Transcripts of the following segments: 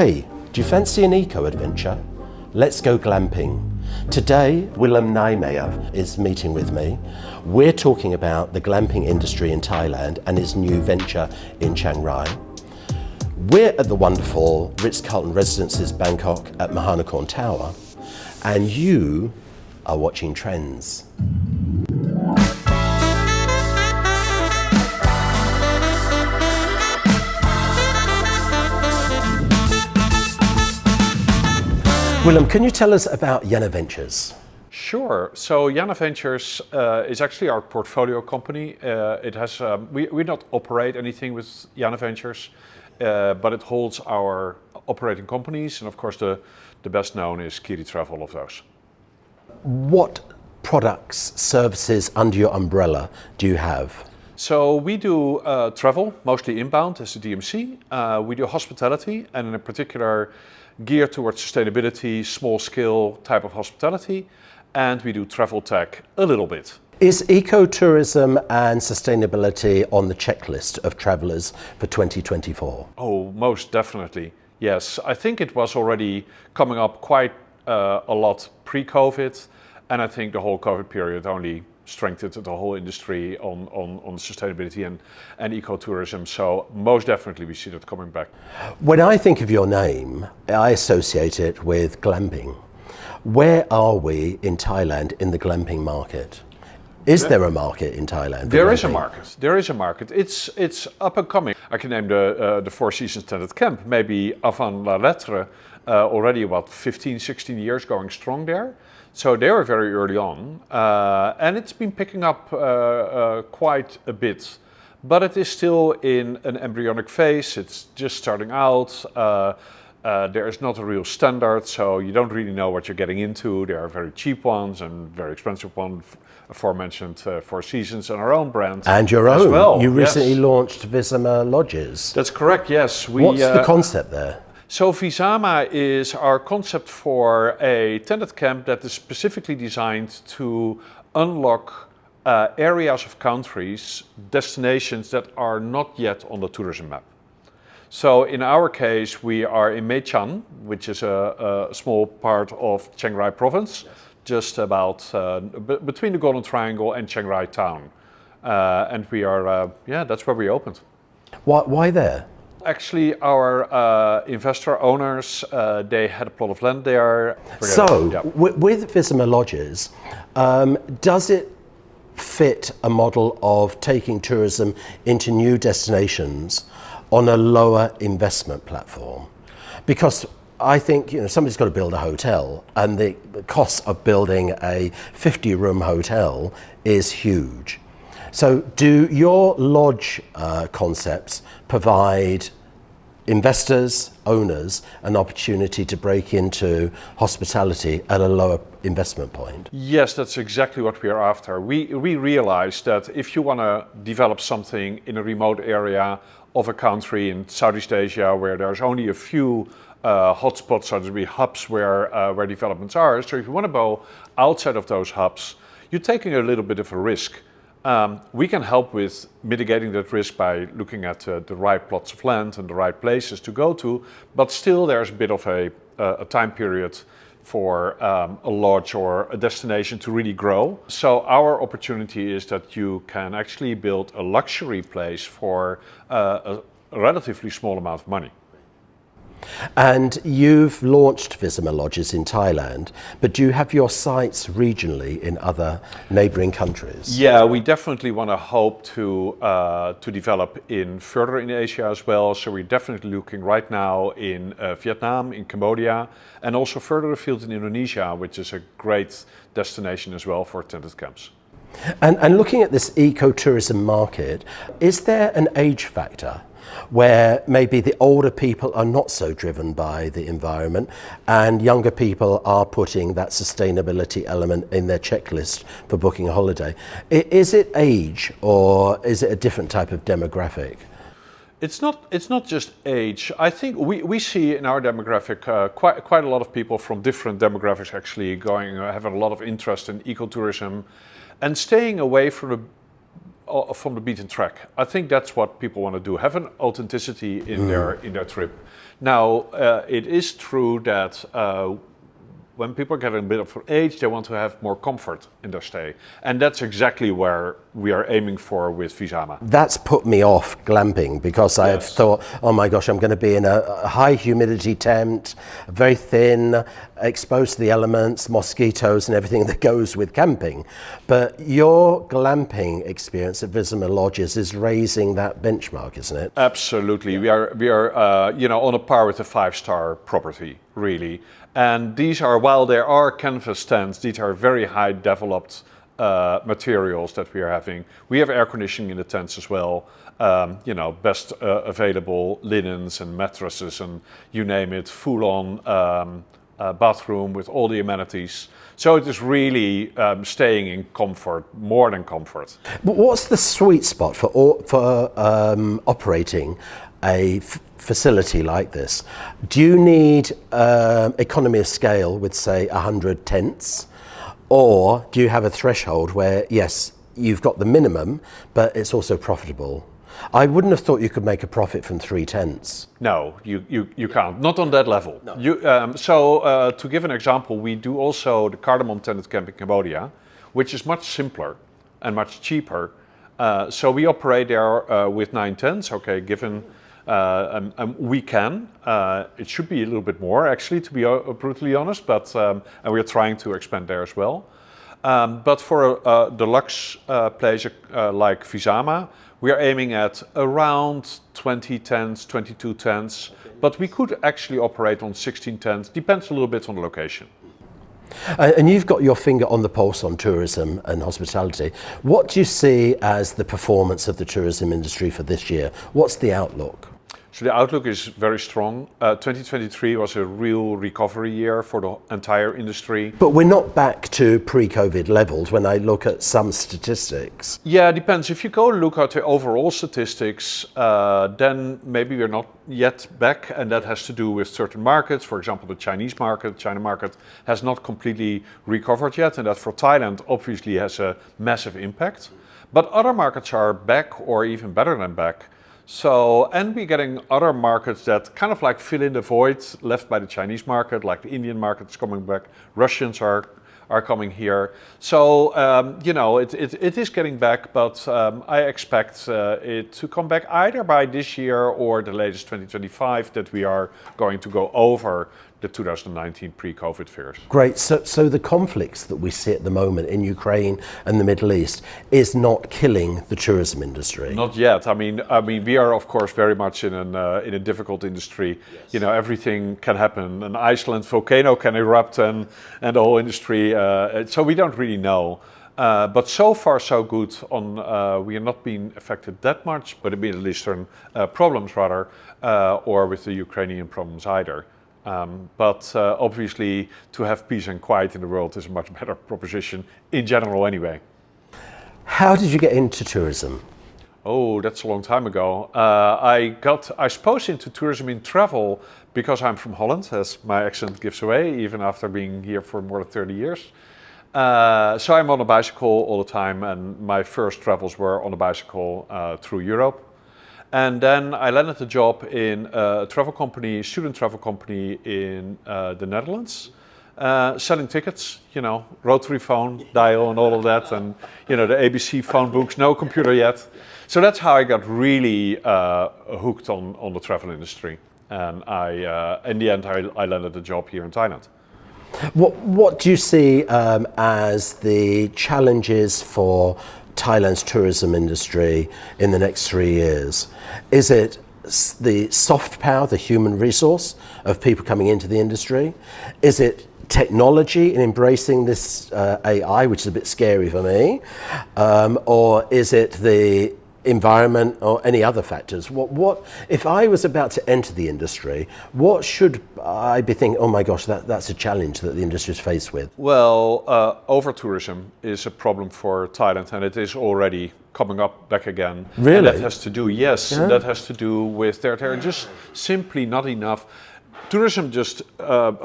Hey, do you fancy an eco-adventure? Let's go glamping. Today, Willem Neimeijer is meeting with me. We're talking about the glamping industry in Thailand and his new venture in Chiang Rai. We're at the wonderful Ritz-Carlton Residences Bangkok at Mahanakhon Tower, and you are watching Trends. Willem, can you tell us about YAANA Ventures? Sure. So YAANA Ventures is actually our portfolio company. We don't operate anything with YAANA Ventures, but it holds our operating companies, and of course the best known is Khiri Travel of those. What products, services under your umbrella do you have? So we do travel, mostly inbound as a DMC. We do hospitality, and in particular geared towards sustainability, small scale type of hospitality, and we do travel tech a little bit. Is ecotourism and sustainability on the checklist of travelers for 2024? Oh, most definitely. Yes, I think it was already coming up quite a lot pre-COVID, and I think the whole COVID period only strengthened the whole industry on sustainability and ecotourism. So most definitely we see that coming back. When I think of your name, I associate it with glamping. Where are we in Thailand in the glamping market? Is there a market in Thailand? There is a market. There is a market. It's up and coming. I can name the Four Seasons tented camp, maybe avant la lettre, already about 15, 16 years going strong there. So they were very early on, and it's been picking up quite a bit, but it is still in an embryonic phase. It's just starting out. There is not a real standard, so you don't really know what you're getting into. There are very cheap ones and very expensive ones, aforementioned Four Seasons and our own brand. And your own. As well. You recently launched Visama Lodges. That's correct, yes. What's the concept there? So Visama is our concept for a tented camp that is specifically designed to unlock areas of countries, destinations that are not yet on the tourism map. So in our case, we are in Mae Chan, which is a small part of Chiang Rai province, just about between the Golden Triangle and Chiang Rai town. And we are, that's where we opened. Why there? Actually, our investor owners, they had a plot of land there. With Visama Lodges, does it fit a model of taking tourism into new destinations on a lower investment platform? Because I think somebody's got to build a hotel, and the cost of building a 50-room hotel is huge. So do your lodge concepts provide investors, owners, an opportunity to break into hospitality at a lower investment point? Yes, that's exactly what we are after. We realize that if you want to develop something in a remote area of a country in Southeast Asia where there's only a few hotspots, so there'll be hubs where developments are. So if you want to go outside of those hubs, you're taking a little bit of a risk. We can help with mitigating that risk by looking at the right plots of land and the right places to go to, but still there's a bit of a time period for a lodge or a destination to really grow. So our opportunity is that you can actually build a luxury place for a relatively small amount of money. And you've launched Visama Lodges in Thailand, but do you have your sites regionally in other neighbouring countries? Yeah, we definitely want to hope to develop further in Asia as well. So we're definitely looking right now in Vietnam, in Cambodia, and also further afield in Indonesia, which is a great destination as well for tented camps. And looking at this ecotourism market, is there an age factor where maybe the older people are not so driven by the environment and younger people are putting that sustainability element in their checklist for booking a holiday? Is it age, or is it a different type of demographic? It's not just age. I think we see in our demographic quite a lot of people from different demographics actually having a lot of interest in ecotourism and staying away from from the beaten track. I think that's what people want to do, have an authenticity in their trip. Now, it is true that when people get a bit of age, they want to have more comfort in their stay. And that's exactly where we are aiming for with Visama. That's put me off glamping because I have thought, oh my gosh, I'm going to be in a high humidity tent, very thin, exposed to the elements, mosquitoes and everything that goes with camping. But your glamping experience at Visama Lodges is raising that benchmark, isn't it? Absolutely. We are on a par with a 5-star property, really. And these are, while there are canvas tents, these are very high developed materials that we are having. We have air conditioning in the tents as well. Best available linens and mattresses and you name it, full on bathroom with all the amenities. So it is really staying in comfort, more than comfort. But what's the sweet spot for operating a facility like this? Do you need economy of scale with, say, 100 tents? Or do you have a threshold where, yes, you've got the minimum, but it's also profitable? I wouldn't have thought you could make a profit from 3 tents. No, you can't. Not on that level. No. To give an example, we do also the cardamom tented camp in Cambodia, which is much simpler and much cheaper. So we operate there with 9 tents, okay, given we can. It should be a little bit more, actually, to be brutally honest, but and we're trying to expand there as well. But for a deluxe place like Visama, we are aiming at around 20 tents, 22 tents, but we could actually operate on 16 tents, depends a little bit on the location. And you've got your finger on the pulse on tourism and hospitality. What do you see as the performance of the tourism industry for this year? What's the outlook? So the outlook is very strong. 2023 was a real recovery year for the entire industry. But we're not back to pre-COVID levels when I look at some statistics. Yeah, it depends. If you go look at the overall statistics, then maybe we're not yet back, and that has to do with certain markets. For example, the China market has not completely recovered yet, and that for Thailand obviously has a massive impact. But other markets are back or even better than back. So, and we're getting other markets that kind of like fill in the void left by the Chinese market, like the Indian market is coming back, Russians are coming here. So, it is getting back, but I expect it to come back either by this year or the latest 2025, that we are going to go over the 2019 pre-COVID figures. Great. So the conflicts that we see at the moment in Ukraine and the Middle East is not killing the tourism industry? Not yet. I mean, we are of course very much in a difficult industry. Yes. Everything can happen. An Iceland volcano can erupt and the whole industry. So we don't really know. But so far so good. We are not being affected that much, but the Middle Eastern problems rather, or with the Ukrainian problems either. But obviously to have peace and quiet in the world is a much better proposition in general anyway. How did you get into tourism? Oh, that's a long time ago. I suppose, into tourism in travel because I'm from Holland, as my accent gives away, even after being here for more than 30 years. So I'm on a bicycle all the time, and my first travels were on a bicycle through Europe. And then I landed a job in a travel company, student travel company in the Netherlands, selling tickets, rotary phone, dial and all of that, and the ABC phone books, no computer yet. So that's how I got really hooked on the travel industry. And in the end, I landed a job here in Thailand. What do you see as the challenges for Thailand's tourism industry in the next 3 years? Is it the soft power, the human resource of people coming into the industry? Is it technology in embracing this AI, which is a bit scary for me? Or is it the environment or any other factors? What if I was about to enter the industry, what should I be thinking, oh my gosh, that's a challenge that the industry is faced with? Well, over-tourism is a problem for Thailand, and it is already coming up back again. Really? And that has to do, yes, yeah. That has to do with there are just simply not enough. Tourism just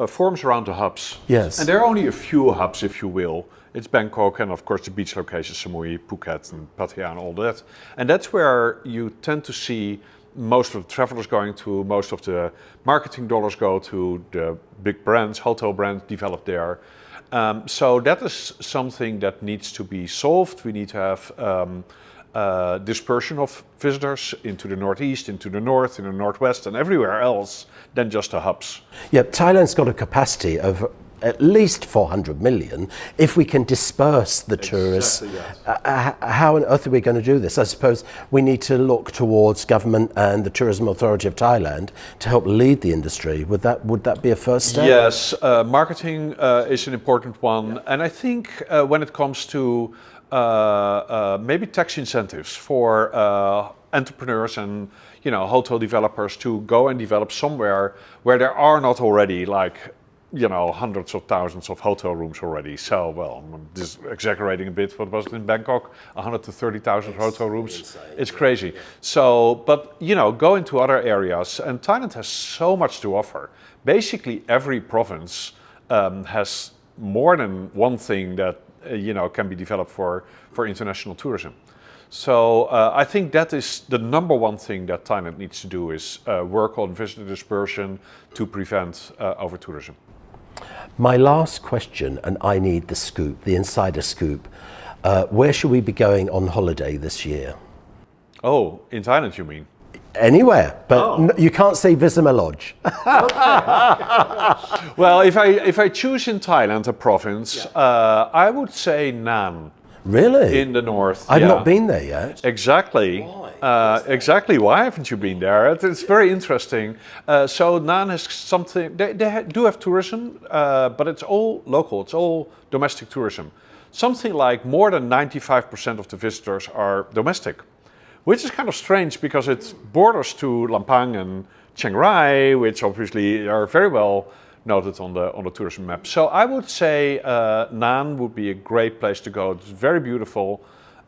forms around the hubs. Yes. And there are only a few hubs, if you will. It's Bangkok and of course the beach locations, Samui, Phuket and Pattaya and all that. And that's where you tend to see most of the travelers going to, most of the marketing dollars go to, the big brands, hotel brands develop there. So that is something that needs to be solved. We need to have dispersion of visitors into the northeast, into the north, in the northwest, and everywhere else than just the hubs. Yeah, Thailand's got a capacity of at least 400 million. If we can disperse the tourists, how on earth are we going to do this? I suppose we need to look towards government and the Tourism Authority of Thailand to help lead the industry. Would that be a first step? Yes, marketing is an important one, and I think when it comes to maybe tax incentives for entrepreneurs and hotel developers to go and develop somewhere where there are not already hundreds of thousands of hotel rooms already. So, well, I'm just exaggerating a bit. What was it in Bangkok? 130,000 hotel rooms. Insane. It's crazy. So, but go into other areas, and Thailand has so much to offer. Basically, every province has more than one thing that can be developed for international tourism. So I think that is the number one thing that Thailand needs to do is work on visitor dispersion to prevent over-tourism. My last question, and I need the scoop, the insider scoop. Where should we be going on holiday this year? Oh, in Thailand you mean? Anywhere, but you can't say Visama Lodge. Well, if I choose in Thailand a province, I would say Nan. Really? In the north. I've not been there yet. Exactly. Why? Exactly. Why haven't you been there? It's very interesting. So Nan has something. They do have tourism, but it's all local. It's all domestic tourism. Something like more than 95% of the visitors are domestic, which is kind of strange because it borders to Lampang and Chiang Rai, which obviously are very well noted on the tourism map. So I would say Nan would be a great place to go. It's very beautiful,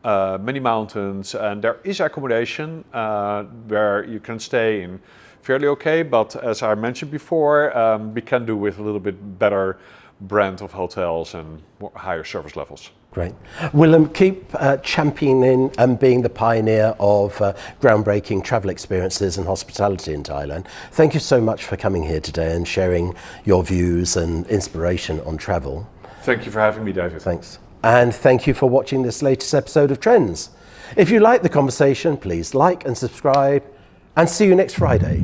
many mountains, and there is accommodation where you can stay in fairly okay, but as I mentioned before, we can do with a little bit better brand of hotels and higher service levels. Great. Willem, keep championing and being the pioneer of groundbreaking travel experiences and hospitality in Thailand. Thank you so much for coming here today and sharing your views and inspiration on travel. Thank you for having me, David. Thanks. And thank you for watching this latest episode of Trends. If you like the conversation, please like and subscribe, and see you next Friday.